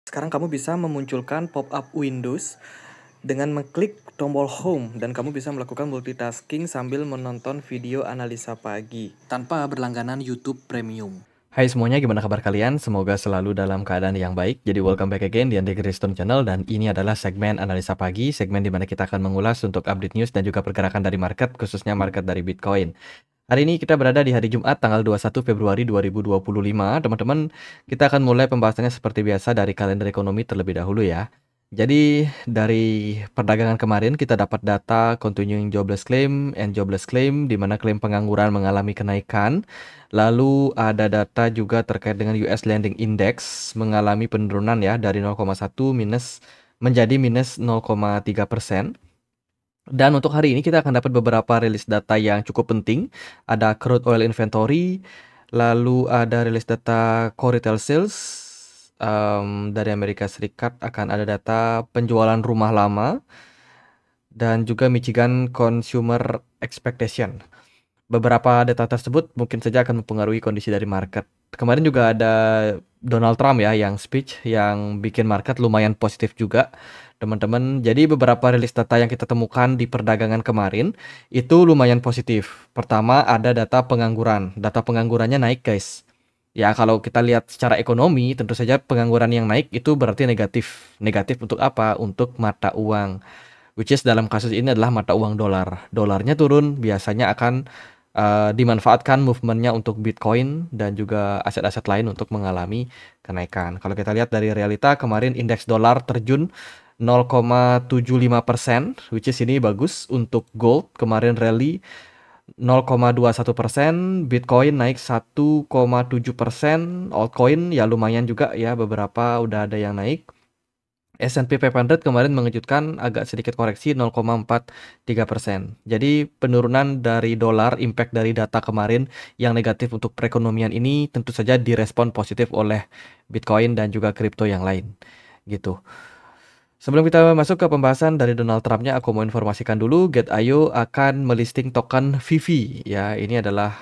Sekarang kamu bisa memunculkan pop-up Windows dengan mengklik tombol Home dan kamu bisa melakukan multitasking sambil menonton video analisa pagi tanpa berlangganan YouTube Premium. Hai semuanya, gimana kabar kalian? Semoga selalu dalam keadaan yang baik. Jadi welcome back again di Andri Kriston Channel, dan ini adalah segmen analisa pagi, segmen di mana kita akan mengulas untuk update news dan juga pergerakan dari market, khususnya market dari Bitcoin. Hari ini kita berada di hari Jumat tanggal 21 Februari 2025. Teman-teman, kita akan mulai pembahasannya seperti biasa dari kalender ekonomi terlebih dahulu ya. Jadi dari perdagangan kemarin kita dapat data continuing jobless claim and jobless claim, di mana klaim pengangguran mengalami kenaikan. Lalu ada data juga terkait dengan US Lending Index mengalami penurunan ya, dari 0,1 minus menjadi minus 0,3%. Dan untuk hari ini kita akan dapat beberapa rilis data yang cukup penting. Ada crude oil inventory, lalu ada rilis data core retail sales dari Amerika Serikat, akan ada data penjualan rumah lama, dan juga Michigan Consumer Expectation. Beberapa data tersebut mungkin saja akan mempengaruhi kondisi dari market. Kemarin juga ada Donald Trump ya yang speech yang bikin market lumayan positif juga, teman-teman. Jadi beberapa rilis data yang kita temukan di perdagangan kemarin itu lumayan positif. Pertama ada data pengangguran. Data penganggurannya naik, guys. Ya, kalau kita lihat secara ekonomi, tentu saja pengangguran yang naik itu berarti negatif. Negatif untuk apa? Untuk mata uang. Which is dalam kasus ini adalah mata uang dolar. Dolarnya turun, biasanya akan dimanfaatkan movementnya untuk Bitcoin dan juga aset-aset lain untuk mengalami kenaikan. Kalau kita lihat dari realita, kemarin indeks dolar terjun 0,75%, which is ini bagus. Untuk gold kemarin rally 0,21%, Bitcoin naik 1,7%, altcoin ya lumayan juga ya, beberapa udah ada yang naik. S&P 500 kemarin mengejutkan, agak sedikit koreksi 0,43%. Jadi penurunan dari dolar, impact dari data kemarin yang negatif untuk perekonomian ini tentu saja direspon positif oleh Bitcoin dan juga kripto yang lain. Gitu. Sebelum kita masuk ke pembahasan dari Donald Trump-nya, aku mau informasikan dulu Gate.io akan melisting token Vivi. Ya, ini adalah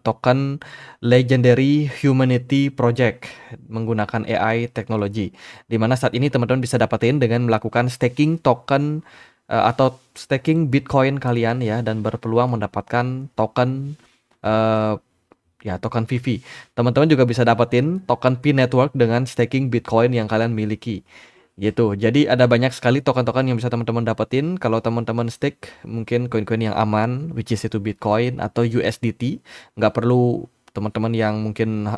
token Legendary Humanity Project menggunakan AI teknologi, di mana saat ini teman-teman bisa dapetin dengan melakukan staking token atau staking Bitcoin kalian ya, dan berpeluang mendapatkan token token Vivi. Teman-teman juga bisa dapetin token P Network dengan staking Bitcoin yang kalian miliki. Gitu. Jadi ada banyak sekali token-token yang bisa teman-teman dapetin kalau teman-teman stake mungkin koin-koin yang aman, which is itu Bitcoin atau USDT. Nggak perlu teman-teman yang mungkin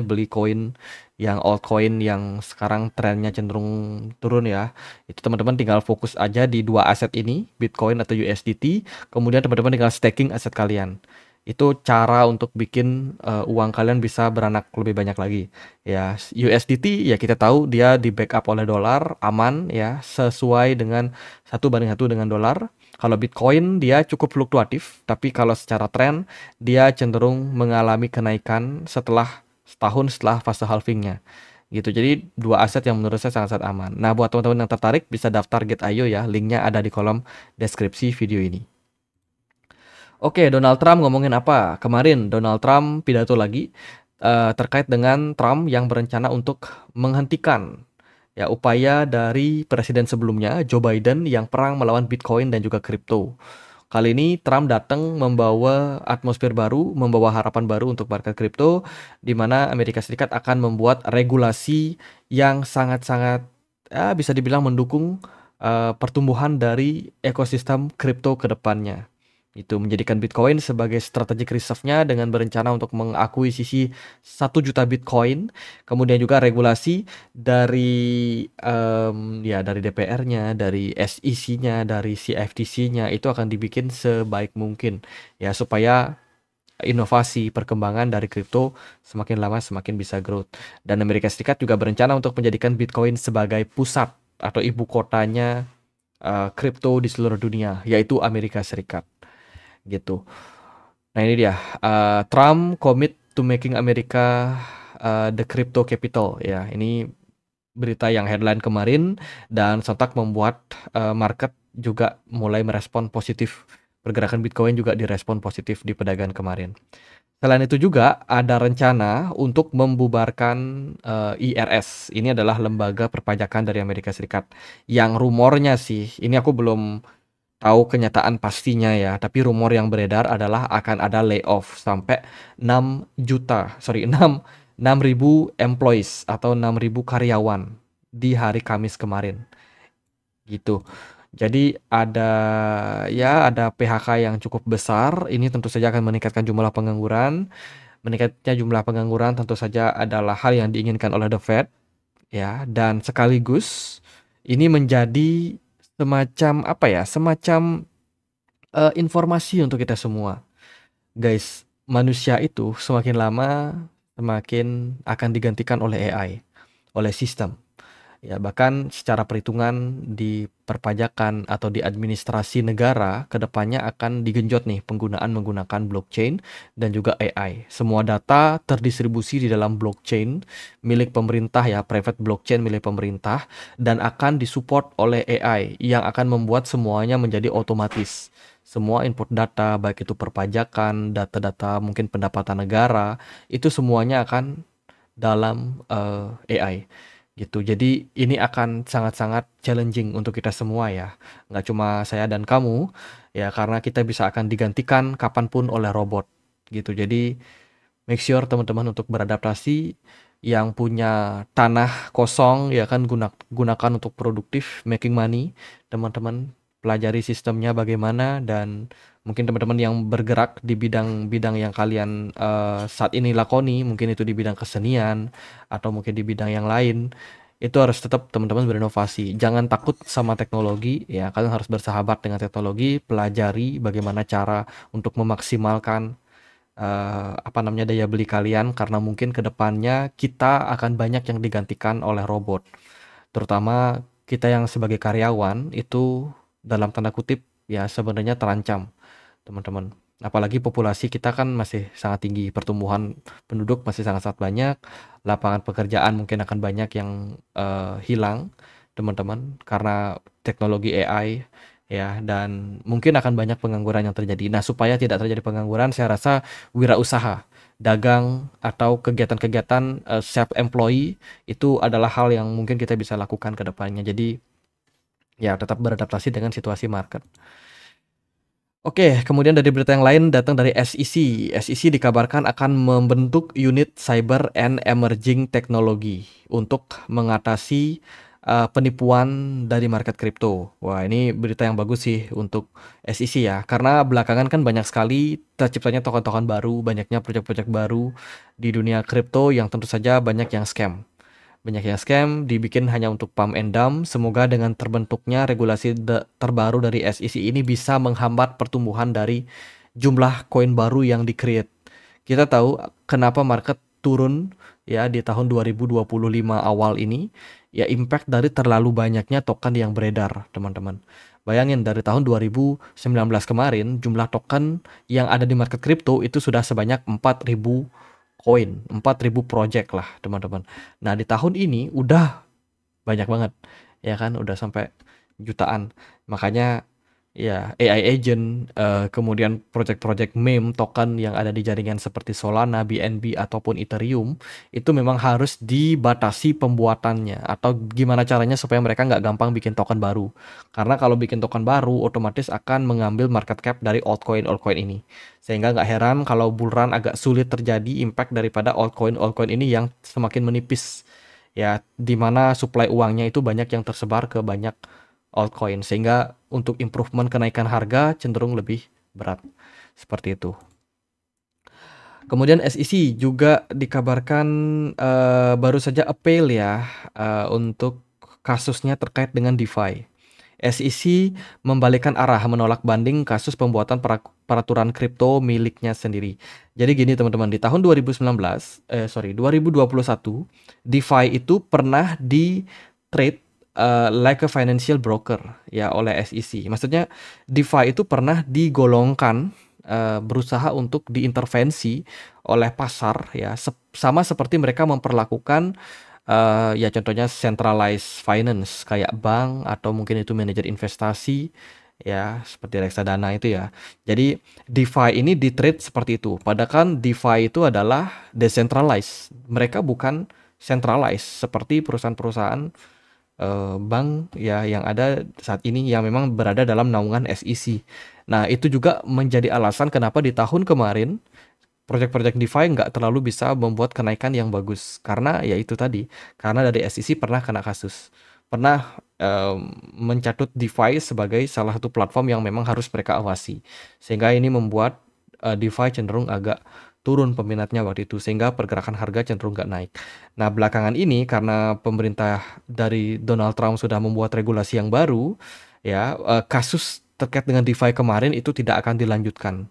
beli koin yang altcoin yang sekarang trennya cenderung turun ya. Itu teman-teman tinggal fokus aja di dua aset ini, Bitcoin atau USDT. Kemudian teman-teman tinggal staking aset kalian. Itu cara untuk bikin uang kalian bisa beranak lebih banyak lagi. Ya, USDT ya kita tahu dia di backup oleh dolar, aman ya, sesuai dengan 1:1 dengan dolar. Kalau Bitcoin dia cukup fluktuatif, tapi kalau secara tren dia cenderung mengalami kenaikan setahun setelah fase halvingnya. Gitu. Jadi dua aset yang menurut saya sangat-sangat aman. Nah, buat teman-teman yang tertarik bisa daftar Gate.io ya, linknya ada di kolom deskripsi video ini. Oke, Donald Trump ngomongin apa? Kemarin Donald Trump pidato lagi terkait dengan Trump yang berencana untuk menghentikan ya upaya dari presiden sebelumnya, Joe Biden, yang perang melawan Bitcoin dan juga kripto. Kali ini Trump datang membawa atmosfer baru, membawa harapan baru untuk market kripto, di mana Amerika Serikat akan membuat regulasi yang sangat-sangat bisa dibilang mendukung pertumbuhan dari ekosistem kripto ke depannya. Itu menjadikan Bitcoin sebagai strategic reserve-nya dengan berencana untuk mengakuisisi 1 juta Bitcoin. Kemudian juga regulasi dari dari DPR-nya, dari SEC-nya, dari CFTC-nya itu akan dibikin sebaik mungkin ya, supaya inovasi perkembangan dari kripto semakin lama semakin bisa growth. Dan Amerika Serikat juga berencana untuk menjadikan Bitcoin sebagai pusat atau ibu kotanya kripto di seluruh dunia, yaitu Amerika Serikat. Gitu. Nah ini dia, Trump commit to making America the crypto capital ya. Ini berita yang headline kemarin dan sontak membuat market juga mulai merespon positif Pergerakan Bitcoin juga direspon positif di perdagangan kemarin. Selain itu juga ada rencana untuk membubarkan IRS. Ini adalah lembaga perpajakan dari Amerika Serikat. Yang rumornya sih, ini aku belum tahu kenyataan pastinya ya, tapi rumor yang beredar adalah akan ada layoff sampai 6.000 employees atau 6.000 karyawan di hari Kamis kemarin gitu. Jadi ada PHK yang cukup besar. Ini tentu saja akan meningkatkan jumlah pengangguran. Meningkatnya jumlah pengangguran tentu saja adalah hal yang diinginkan oleh The Fed ya, dan sekaligus ini menjadi semacam apa ya? Semacam informasi untuk kita semua. Guys, manusia itu semakin lama semakin akan digantikan oleh AI, oleh sistem. Ya, bahkan secara perhitungan di perpajakan atau di administrasi negara ke depannya akan digenjot nih penggunaan menggunakan blockchain dan juga AI. Semua data terdistribusi di dalam blockchain milik pemerintah ya, private blockchain milik pemerintah, dan akan disupport oleh AI yang akan membuat semuanya menjadi otomatis. Semua input data, baik itu perpajakan, data-data mungkin pendapatan negara, itu semuanya akan dalam AI gitu. Jadi ini akan sangat-sangat challenging untuk kita semua ya. Nggak cuma saya dan kamu ya, karena kita bisa akan digantikan kapanpun oleh robot gitu. Jadi make sure teman-teman untuk beradaptasi. Yang punya tanah kosong ya kan, gunakan untuk produktif, making money. Teman-teman pelajari sistemnya bagaimana, dan mungkin teman-teman yang bergerak di bidang-bidang yang kalian saat ini lakoni, mungkin itu di bidang kesenian atau mungkin di bidang yang lain, itu harus tetap teman-teman berinovasi. Jangan takut sama teknologi ya, kalian harus bersahabat dengan teknologi, pelajari bagaimana cara untuk memaksimalkan daya beli kalian, karena mungkin kedepannya kita akan banyak yang digantikan oleh robot, terutama kita yang sebagai karyawan itu dalam tanda kutip ya sebenarnya terancam teman-teman. Apalagi populasi kita kan masih sangat tinggi, pertumbuhan penduduk masih sangat-sangat banyak, lapangan pekerjaan mungkin akan banyak yang hilang teman-teman karena teknologi AI ya, dan mungkin akan banyak pengangguran yang terjadi. Nah, supaya tidak terjadi pengangguran, saya rasa wirausaha, dagang atau kegiatan-kegiatan self employee itu adalah hal yang mungkin kita bisa lakukan ke depannya. Jadi ya tetap beradaptasi dengan situasi market. Oke, kemudian dari berita yang lain datang dari SEC. SEC dikabarkan akan membentuk unit Cyber and Emerging Technology untuk mengatasi penipuan dari market kripto. Wah, ini berita yang bagus sih untuk SEC ya, karena belakangan kan banyak sekali terciptanya token-token baru, banyaknya proyek-proyek baru di dunia kripto yang tentu saja banyak yang scam. Banyak yang scam, dibikin hanya untuk pump and dump. Semoga dengan terbentuknya regulasi terbaru dari SEC ini bisa menghambat pertumbuhan dari jumlah koin baru yang di-create. Kita tahu kenapa market turun ya di tahun 2025 awal ini, ya impact dari terlalu banyaknya token yang beredar, teman-teman. Bayangin dari tahun 2019 kemarin jumlah token yang ada di market kripto itu sudah sebanyak 4.000 koin, 4.000 project lah teman-teman. Nah di tahun ini udah banyak banget ya kan, udah sampai jutaan. Makanya ya AI agent, kemudian project-project meme token yang ada di jaringan seperti Solana, BNB ataupun Ethereum itu memang harus dibatasi pembuatannya, atau gimana caranya supaya mereka nggak gampang bikin token baru. Karena kalau bikin token baru otomatis akan mengambil market cap dari altcoin ini. Sehingga nggak heran kalau bull run agak sulit terjadi, impact daripada altcoin ini yang semakin menipis. Ya, dimana supply uangnya itu banyak yang tersebar ke banyak altcoin, sehingga untuk improvement kenaikan harga cenderung lebih berat. Seperti itu. Kemudian SEC juga dikabarkan baru saja appeal ya untuk kasusnya terkait dengan DeFi. SEC membalikkan arah, menolak banding kasus pembuatan peraturan kripto miliknya sendiri. Jadi gini teman-teman, di tahun 2021 DeFi itu pernah di trade like a financial broker ya oleh SEC. Maksudnya DeFi itu pernah digolongkan berusaha untuk diintervensi oleh pasar ya, sama seperti mereka memperlakukan ya contohnya centralized finance kayak bank atau mungkin itu manajer investasi ya, seperti reksadana itu ya. Jadi DeFi ini di-treat seperti itu. Padahal kan DeFi itu adalah decentralized. Mereka bukan centralized seperti perusahaan-perusahaan bank ya yang ada saat ini yang memang berada dalam naungan SEC. Nah, itu juga menjadi alasan kenapa di tahun kemarin proyek-proyek DeFi nggak terlalu bisa membuat kenaikan yang bagus. Karena ya itu tadi, karena dari SEC pernah kena kasus. Pernah mencatut DeFi sebagai salah satu platform yang memang harus mereka awasi. Sehingga ini membuat DeFi cenderung agak turun peminatnya waktu itu. Sehingga pergerakan harga cenderung nggak naik. Nah, belakangan ini karena pemerintah dari Donald Trump sudah membuat regulasi yang baru, ya kasus terkait dengan DeFi kemarin itu tidak akan dilanjutkan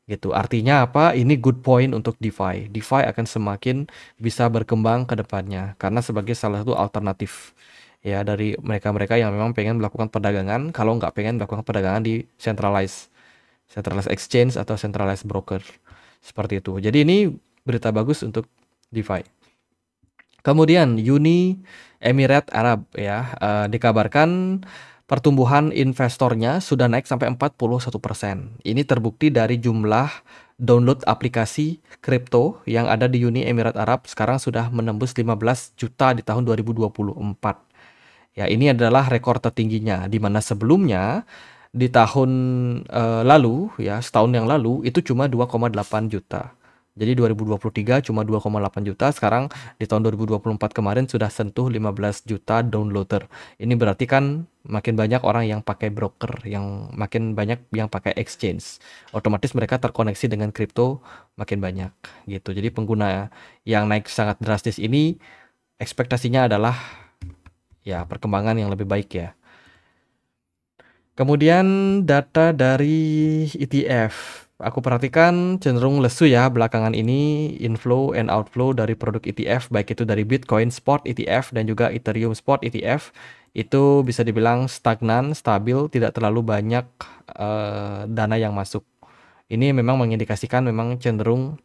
gitu. Artinya apa? Ini good point untuk DeFi. DeFi akan semakin bisa berkembang ke depannya karena sebagai salah satu alternatif ya dari mereka-mereka yang memang pengen melakukan perdagangan kalau nggak pengen melakukan perdagangan di centralized exchange atau centralized broker seperti itu. Jadi ini berita bagus untuk DeFi. Kemudian Uni Emirat Arab ya dikabarkan pertumbuhan investornya sudah naik sampai 41%. Ini terbukti dari jumlah download aplikasi kripto yang ada di Uni Emirat Arab sekarang sudah menembus 15 juta di tahun 2024. Ya, ini adalah rekor tertingginya di mana sebelumnya di tahun lalu ya, setahun yang lalu itu cuma 2,8 juta. Jadi 2023 cuma 2,8 juta, sekarang di tahun 2024 kemarin sudah sentuh 15 juta downloader. Ini berarti kan makin banyak orang yang pakai broker, yang makin banyak yang pakai exchange. Otomatis mereka terkoneksi dengan kripto makin banyak gitu. Jadi pengguna yang naik sangat drastis ini ekspektasinya adalah ya perkembangan yang lebih baik ya. Kemudian data dari ETF. Aku perhatikan cenderung lesu ya belakangan ini inflow and outflow dari produk ETF baik itu dari Bitcoin Spot ETF dan juga Ethereum Spot ETF itu bisa dibilang stagnan, stabil, tidak terlalu banyak dana yang masuk. Ini memang mengindikasikan memang cenderung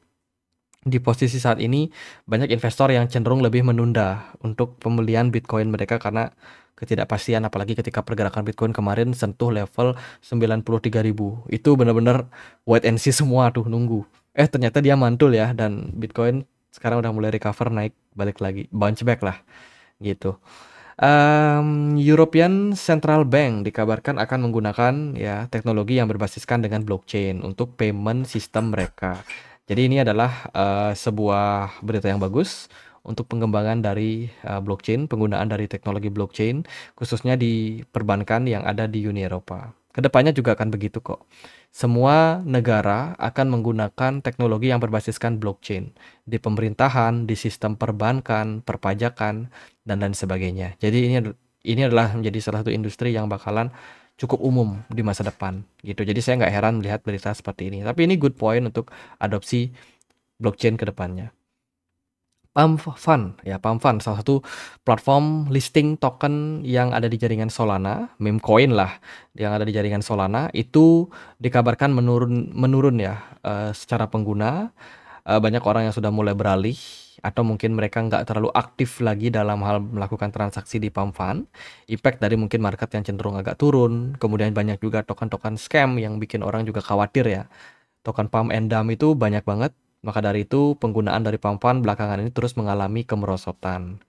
di posisi saat ini banyak investor yang cenderung lebih menunda untuk pembelian Bitcoin mereka karena ketidakpastian apalagi ketika pergerakan Bitcoin kemarin sentuh level 93.000. Itu benar-benar wait and see semua tuh nunggu. Ternyata dia mantul ya dan Bitcoin sekarang udah mulai recover naik balik lagi, bounce back lah gitu. European Central Bank dikabarkan akan menggunakan ya teknologi yang berbasiskan dengan blockchain untuk payment system mereka. Jadi ini adalah sebuah berita yang bagus untuk pengembangan dari blockchain, penggunaan dari teknologi blockchain, khususnya di perbankan yang ada di Uni Eropa. Kedepannya juga akan begitu kok. Semua negara akan menggunakan teknologi yang berbasiskan blockchain di pemerintahan, di sistem perbankan, perpajakan, dan lain sebagainya. Jadi ini adalah menjadi salah satu industri yang bakalan cukup umum di masa depan gitu. Jadi saya nggak heran melihat berita seperti ini. Tapi ini good point untuk adopsi blockchain ke depannya. Pump Fund ya, Pump Fund salah satu platform listing token yang ada di jaringan Solana, meme coin lah yang ada di jaringan Solana itu dikabarkan menurun ya secara pengguna. Banyak orang yang sudah mulai beralih atau mungkin mereka nggak terlalu aktif lagi dalam hal melakukan transaksi di Pump Fund. Impact dari mungkin market yang cenderung agak turun. Kemudian banyak juga token-token scam yang bikin orang juga khawatir ya. Token Pump and Dump itu banyak banget. Maka dari itu penggunaan dari Pump Fund belakangan ini terus mengalami kemerosotan.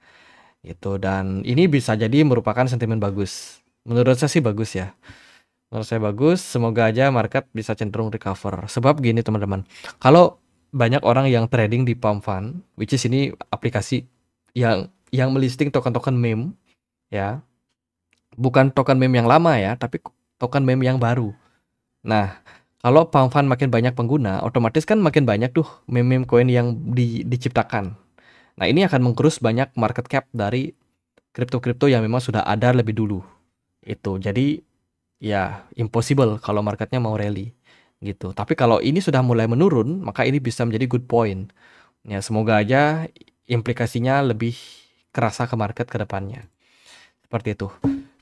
Gitu. Dan ini bisa jadi merupakan sentimen bagus. Menurut saya sih bagus ya. Menurut saya bagus. Semoga aja market bisa cenderung recover. Sebab gini teman-teman. Kalau banyak orang yang trading di Pump Fund, which is ini aplikasi yang melisting token-token meme ya. Bukan token meme yang lama ya, tapi token meme yang baru. Nah, kalau Pump Fund makin banyak pengguna, otomatis kan makin banyak tuh meme-meme koin yang diciptakan. Nah, ini akan menggerus banyak market cap dari kripto-kripto yang memang sudah ada lebih dulu. Itu. Jadi ya impossible kalau marketnya mau rally gitu. Tapi kalau ini sudah mulai menurun, maka ini bisa menjadi good point. Ya, semoga aja implikasinya lebih kerasa ke market ke depannya. Seperti itu.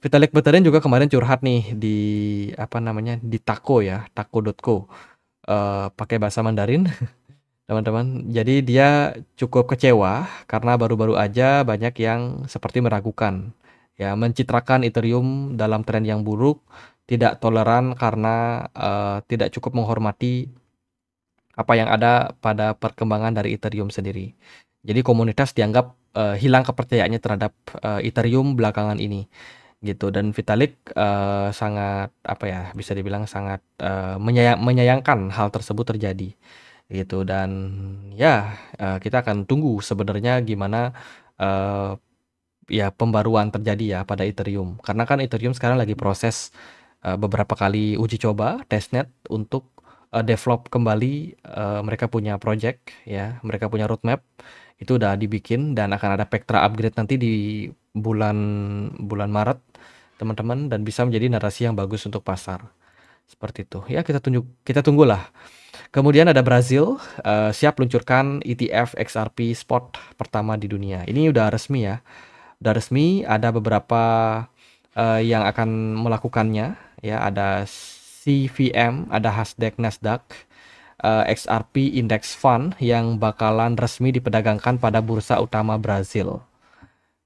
Vitalik Buterin juga kemarin curhat nih di di Tako ya, tako.co. Pakai bahasa Mandarin, teman-teman. Jadi dia cukup kecewa karena baru-baru aja banyak yang seperti meragukan ya, mencitrakan Ethereum dalam tren yang buruk, tidak toleran karena tidak cukup menghormati apa yang ada pada perkembangan dari Ethereum sendiri. Jadi komunitas dianggap hilang kepercayaannya terhadap Ethereum belakangan ini gitu. Dan Vitalik sangat apa ya, bisa dibilang sangat menyayangkan hal tersebut terjadi gitu. Dan ya kita akan tunggu sebenarnya gimana ya pembaruan terjadi ya pada Ethereum. Karena kan Ethereum sekarang lagi proses beberapa kali uji coba testnet untuk develop kembali mereka punya project ya, mereka punya roadmap itu udah dibikin dan akan ada Pectra upgrade nanti di bulan bulan Maret teman-teman, dan bisa menjadi narasi yang bagus untuk pasar. Seperti itu. Ya kita tunggulah. Kemudian ada Brazil siap luncurkan ETF XRP spot pertama di dunia. Ini udah resmi ya. Udah resmi, ada beberapa yang akan melakukannya ya, ada CVM, ada Hasdaq Nasdaq XRP Index Fund yang bakalan resmi diperdagangkan pada bursa utama Brazil.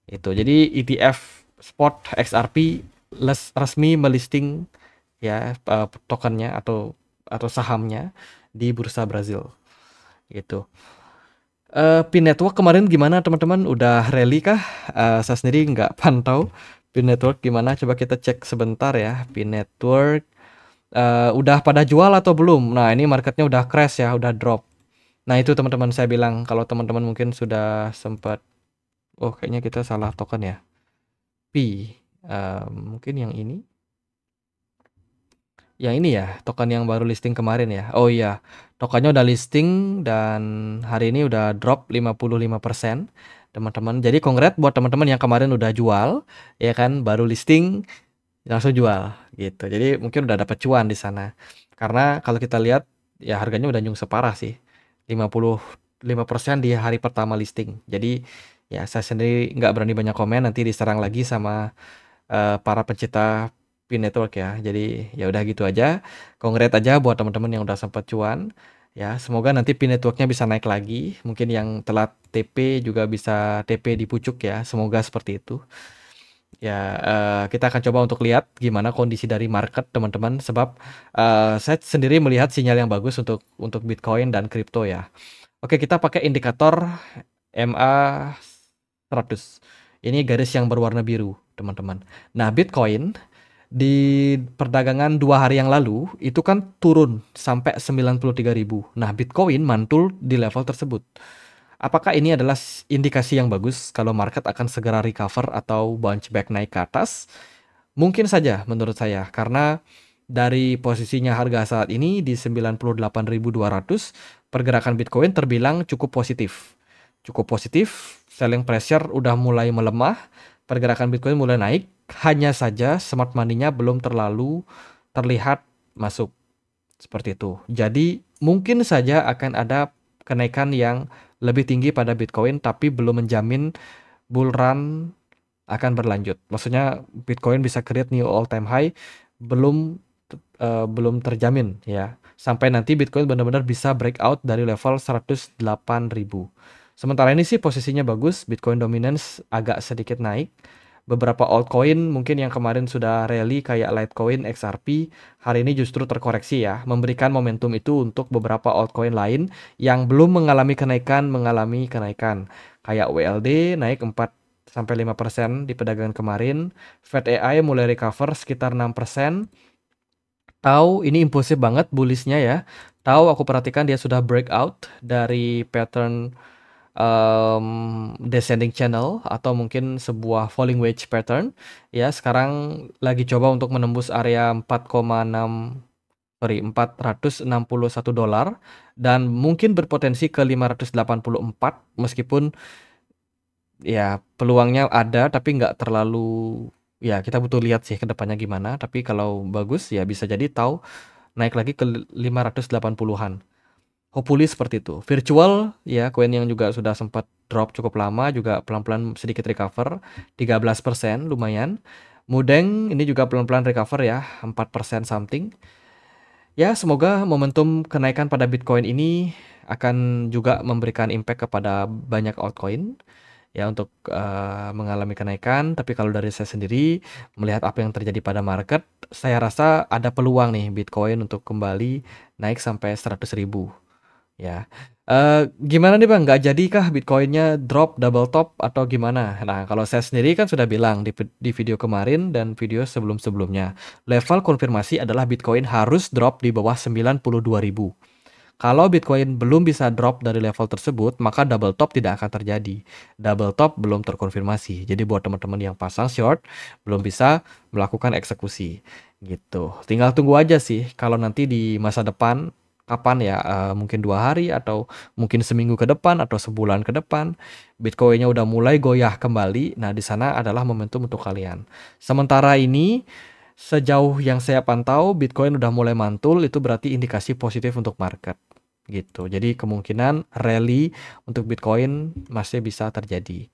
Itu. Jadi ETF spot XRP resmi melisting ya tokennya atau sahamnya di bursa Brazil. Gitu. Pin Network kemarin gimana teman-teman? Udah rally kah? Saya sendiri nggak pantau. Pin Network gimana? Coba kita cek sebentar ya. Pin Network udah pada jual atau belum? Nah, ini marketnya udah crash ya, udah drop. Nah, itu teman-teman saya bilang kalau teman-teman mungkin sudah sempat, oh kayaknya kita salah token ya. Mungkin yang ini. Yang ini ya, token yang baru listing kemarin ya. Oh iya, tokennya udah listing dan hari ini udah drop 55%, teman-teman. Jadi congrats buat teman-teman yang kemarin udah jual, ya kan, baru listing langsung jual gitu. Jadi mungkin udah dapat cuan di sana. Karena kalau kita lihat ya harganya udah nyungsep parah sih. 55% di hari pertama listing. Jadi ya saya sendiri nggak berani banyak komen, nanti diserang lagi sama para pencinta Pin Network ya. Jadi ya udah gitu aja. Congrats aja buat teman-teman yang udah sempat cuan. Ya, semoga nanti Pin Networknya bisa naik lagi. Mungkin yang telat TP juga bisa TP di pucuk ya. Semoga seperti itu. Ya, kita akan coba untuk lihat gimana kondisi dari market teman-teman. Sebab saya sendiri melihat sinyal yang bagus untuk Bitcoin dan kripto ya. Oke, kita pakai indikator MA100. Ini garis yang berwarna biru, teman-teman. Nah, Bitcoin di perdagangan 2 hari yang lalu itu kan turun sampai 93.000. Nah, Bitcoin mantul di level tersebut. Apakah ini adalah indikasi yang bagus kalau market akan segera recover atau bounce back naik ke atas? Mungkin saja menurut saya, karena dari posisinya harga saat ini di 98.200, pergerakan Bitcoin terbilang cukup positif. Cukup positif, selling pressure udah mulai melemah, pergerakan Bitcoin mulai naik, hanya saja smart money-nya belum terlalu terlihat masuk. Seperti itu. Jadi mungkin saja akan ada kenaikan yang lebih tinggi pada Bitcoin, tapi belum menjamin bull run akan berlanjut. Maksudnya Bitcoin bisa create new all time high, belum terjamin ya. Sampai nanti Bitcoin benar-benar bisa breakout dari level 108.000. Sementara ini sih posisinya bagus, Bitcoin dominance agak sedikit naik. Beberapa altcoin mungkin yang kemarin sudah rally kayak Litecoin, XRP, hari ini justru terkoreksi ya, memberikan momentum itu untuk beberapa altcoin lain yang belum mengalami kenaikan. Kayak WLD naik 4-5% di perdagangan kemarin, FedAI mulai recover sekitar 6%. Tahu ini impulsif banget bullishnya ya. Tahu aku perhatikan dia sudah breakout dari pattern descending channel atau mungkin sebuah falling wedge pattern ya. Sekarang lagi coba untuk menembus area 461 dolar dan mungkin berpotensi ke 584, meskipun ya peluangnya ada tapi nggak terlalu, ya kita butuh lihat sih ke depannya gimana. Tapi kalau bagus ya bisa jadi tahu naik lagi ke 580-an. Hopefully seperti itu. Virtual ya, koin yang juga sudah sempat drop cukup lama juga pelan-pelan sedikit recover, 13% lumayan. Mudeng ini juga pelan-pelan recover ya, 4% something. Ya, semoga momentum kenaikan pada Bitcoin ini akan juga memberikan impact kepada banyak altcoin. ya untuk mengalami kenaikan. Tapi kalau dari saya sendiri melihat apa yang terjadi pada market, saya rasa ada peluang nih Bitcoin untuk kembali naik sampai 100.000 ya. Gimana nih Bang, nggak jadikah Bitcoinnya drop double top atau gimana? Nah, kalau saya sendiri kan sudah bilang di video kemarin dan video sebelum-sebelumnya, level konfirmasi adalah Bitcoin harus drop di bawah 92.000. Kalau Bitcoin belum bisa drop dari level tersebut, maka double top tidak akan terjadi. Double top belum terkonfirmasi. Jadi buat teman-teman yang pasang short, belum bisa melakukan eksekusi. Gitu. Tinggal tunggu aja sih kalau nanti di masa depan kapan ya, mungkin 2 hari atau mungkin seminggu ke depan atau sebulan ke depan, Bitcoinnya udah mulai goyah kembali. Nah, di sana adalah momentum untuk kalian. Sementara ini sejauh yang saya pantau, Bitcoin udah mulai mantul, itu berarti indikasi positif untuk market. Gitu. Jadi kemungkinan rally untuk Bitcoin masih bisa terjadi.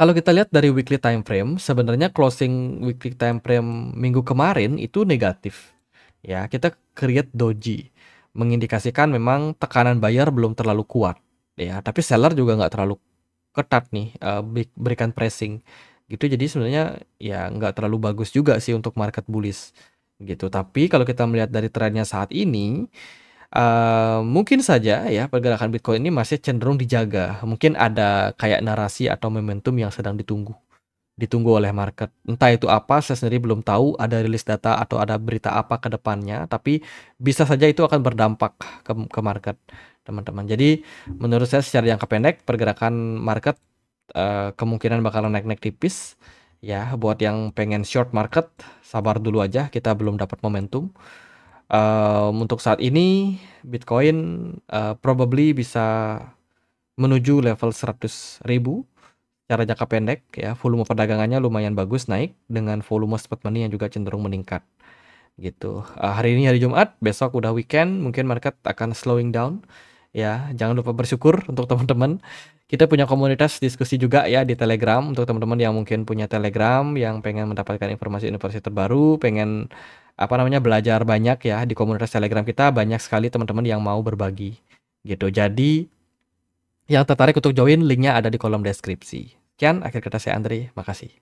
Kalau kita lihat dari weekly time frame, sebenarnya closing weekly time frame minggu kemarin itu negatif. Ya, kita create doji, mengindikasikan memang tekanan buyer belum terlalu kuat. Ya, tapi seller juga nggak terlalu ketat nih, berikan pressing gitu. Jadi sebenarnya ya nggak terlalu bagus juga sih untuk market bullish gitu. Tapi kalau kita melihat dari trennya saat ini, mungkin saja ya pergerakan Bitcoin ini masih cenderung dijaga. Mungkin ada kayak narasi atau momentum yang sedang ditunggu oleh market. Entah itu apa, saya sendiri belum tahu, ada rilis data atau ada berita apa ke depannya, tapi bisa saja itu akan berdampak ke market, teman-teman. Jadi menurut saya secara jangka pendek pergerakan market kemungkinan bakalan naik-naik tipis. Ya, buat yang pengen short market, sabar dulu aja, kita belum dapat momentum. Untuk saat ini Bitcoin probably bisa menuju level 100.000 secara jangka pendek ya. Volume perdagangannya lumayan bagus naik dengan volume spot money yang juga cenderung meningkat gitu. Hari ini hari Jumat, besok udah weekend, mungkin market akan slowing down ya. Jangan lupa bersyukur untuk teman-teman. Kita punya komunitas diskusi juga ya di Telegram untuk teman-teman yang mungkin punya Telegram, yang pengen mendapatkan informasi terbaru, pengen apa namanya belajar banyak ya di komunitas Telegram kita banyak sekali teman-teman yang mau berbagi gitu. Jadi yang tertarik untuk join linknya ada di kolom deskripsi. Sekian akhir kata saya Andre, makasih.